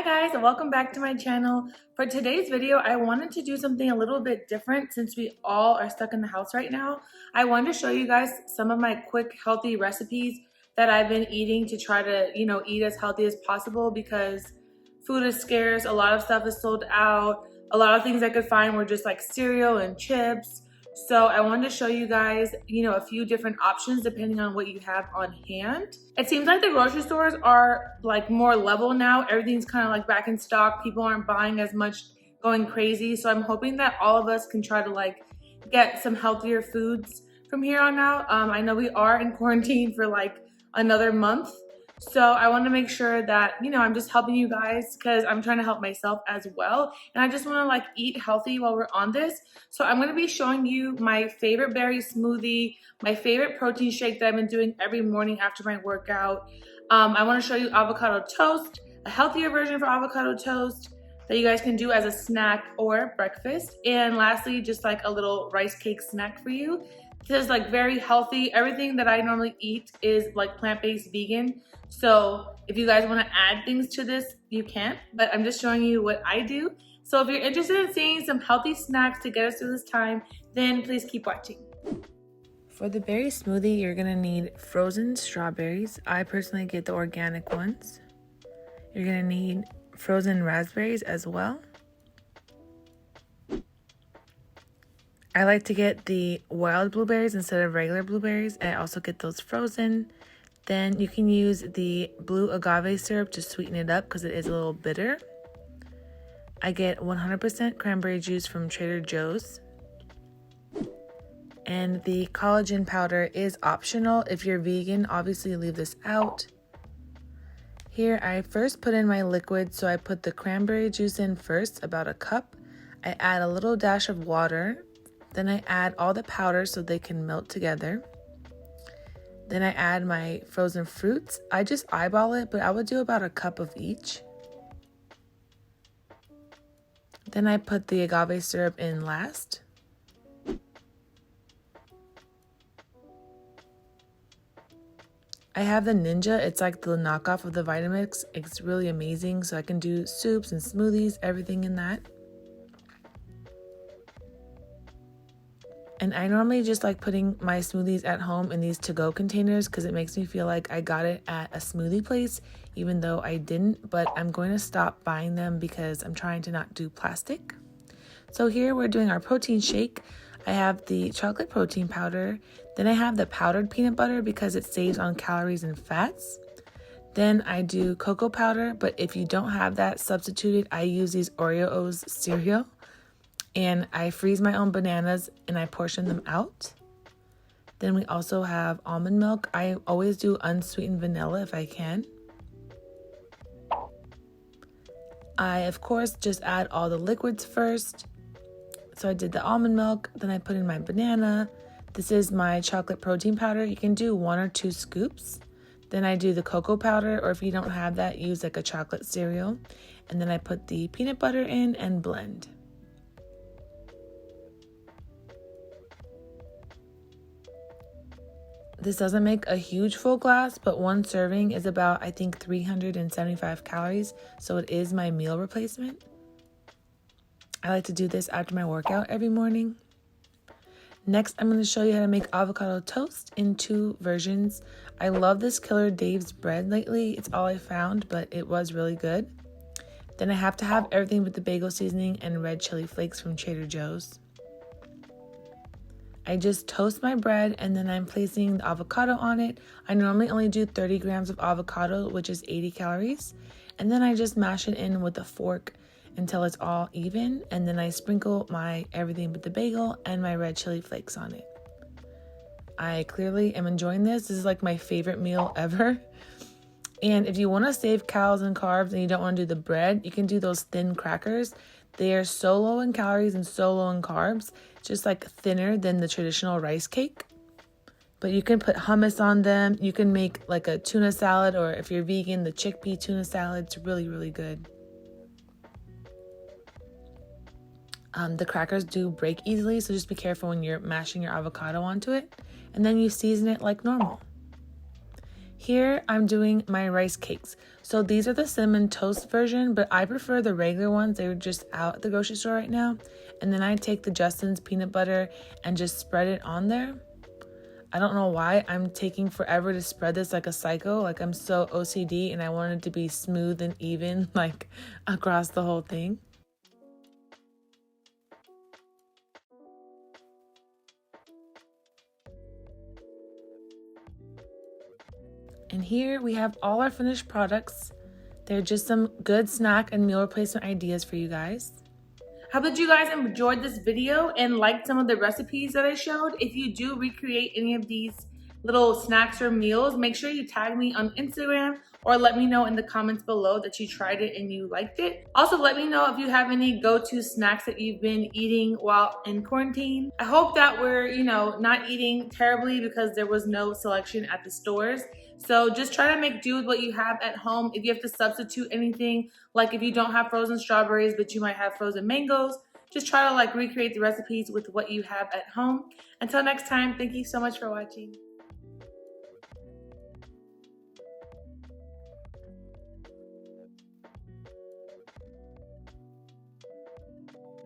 Hi guys, and welcome back to my channel. For today's video, I wanted to do something a little bit different since we all are stuck in the house right now. I wanted to show you guys some of my quick, healthy recipes that I've been eating to try to, eat as healthy as possible because food is scarce, a lot of stuff is sold out. A lot of things I could find were just like cereal and chips. So I wanted to show you guys, a few different options depending on what you have on hand. It seems like the grocery stores are like more level now. Everything's kind of like back in stock. People aren't buying as much, going crazy. So I'm hoping that all of us can try to like get some healthier foods from here on out. I know we are in quarantine for like another month. So I want to make sure that, I'm just helping you guys because I'm trying to help myself as well. And I just want to like eat healthy while we're on this. So I'm going to be showing you my favorite berry smoothie, my favorite protein shake that I've been doing every morning after my workout. I want to show you avocado toast, a healthier version for avocado toast that you guys can do as a snack or breakfast. And lastly, just like a little rice cake snack for you. This is like very healthy. Everything that I normally eat is like plant-based vegan. So if you guys want to add things to this, you can, but I'm just showing you what I do. So if you're interested in seeing some healthy snacks to get us through this time, then please keep watching. For the berry smoothie, you're gonna need frozen strawberries. I personally get the organic ones. You're gonna need frozen raspberries as well. I like to get the wild blueberries instead of regular blueberries. I also get those frozen. Then you can use the blue agave syrup to sweeten it up because it is a little bitter. I get 100% cranberry juice from Trader Joe's. And the collagen powder is optional. If you're vegan, obviously leave this out. Here I first put in my liquid, so I put the cranberry juice in first, about a cup. I add a little dash of water. Then I add all the powder so they can melt together. Then I add my frozen fruits. I just eyeball it, but I would do about a cup of each. Then I put the agave syrup in last. I have the Ninja. It's like the knockoff of the Vitamix. It's really amazing, so I can do soups and smoothies, everything in that. And I normally just like putting my smoothies at home in these to-go containers because it makes me feel like I got it at a smoothie place, even though I didn't. But I'm going to stop buying them because I'm trying to not do plastic. So here we're doing our protein shake. I have the chocolate protein powder. Then I have the powdered peanut butter because it saves on calories and fats. Then I do cocoa powder, but if you don't have that substituted, I use these Oreos cereal. And I freeze my own bananas and I portion them out. Then we also have almond milk. I always do unsweetened vanilla if I can. I, of course, just add all the liquids first. So I did the almond milk, then I put in my banana. This is my chocolate protein powder. You can do 1 or 2 scoops. Then I do the cocoa powder, or if you don't have that, use like a chocolate cereal. And then I put the peanut butter in and blend. This doesn't make a huge full glass, but one serving is about, I think, 375 calories. So it is my meal replacement. I like to do this after my workout every morning. Next, I'm going to show you how to make avocado toast in 2 versions. I love this Killer Dave's bread lately. It's all I found, but it was really good. Then I have to have everything with the bagel seasoning and red chili flakes from Trader Joe's. I just toast my bread and then I'm placing the avocado on it. I normally only do 30 grams of avocado, which is 80 calories. And then I just mash it in with a fork until it's all even. And then I sprinkle my everything but the bagel and my red chili flakes on it. I clearly am enjoying this. This is like my favorite meal ever. And if you want to save calories and carbs and you don't want to do the bread, you can do those thin crackers. They are so low in calories and so low in carbs, just like thinner than the traditional rice cake. But you can put hummus on them. You can make like a tuna salad, or if you're vegan, the chickpea tuna salad. It's really, really good. The crackers do break easily, so just be careful when you're mashing your avocado onto it. And then you season it like normal. Here I'm doing my rice cakes. So these are the cinnamon toast version, but I prefer the regular ones. They're just out at the grocery store right now. And then I take the Justin's peanut butter and just spread it on there. I don't know why I'm taking forever to spread this like a psycho. Like I'm so OCD and I want it to be smooth and even like across the whole thing. And here we have all our finished products. They're just some good snack and meal replacement ideas for you guys. Hope that you guys enjoyed this video and liked some of the recipes that I showed. If you do recreate any of these little snacks or meals, make sure you tag me on Instagram or let me know in the comments below that you tried it and you liked it. Also, let me know if you have any go-to snacks that you've been eating while in quarantine. I hope that we're, not eating terribly because there was no selection at the stores. So just try to make do with what you have at home. If you have to substitute anything, like if you don't have frozen strawberries, but you might have frozen mangoes, just try to recreate the recipes with what you have at home. Until next time, thank you so much for watching.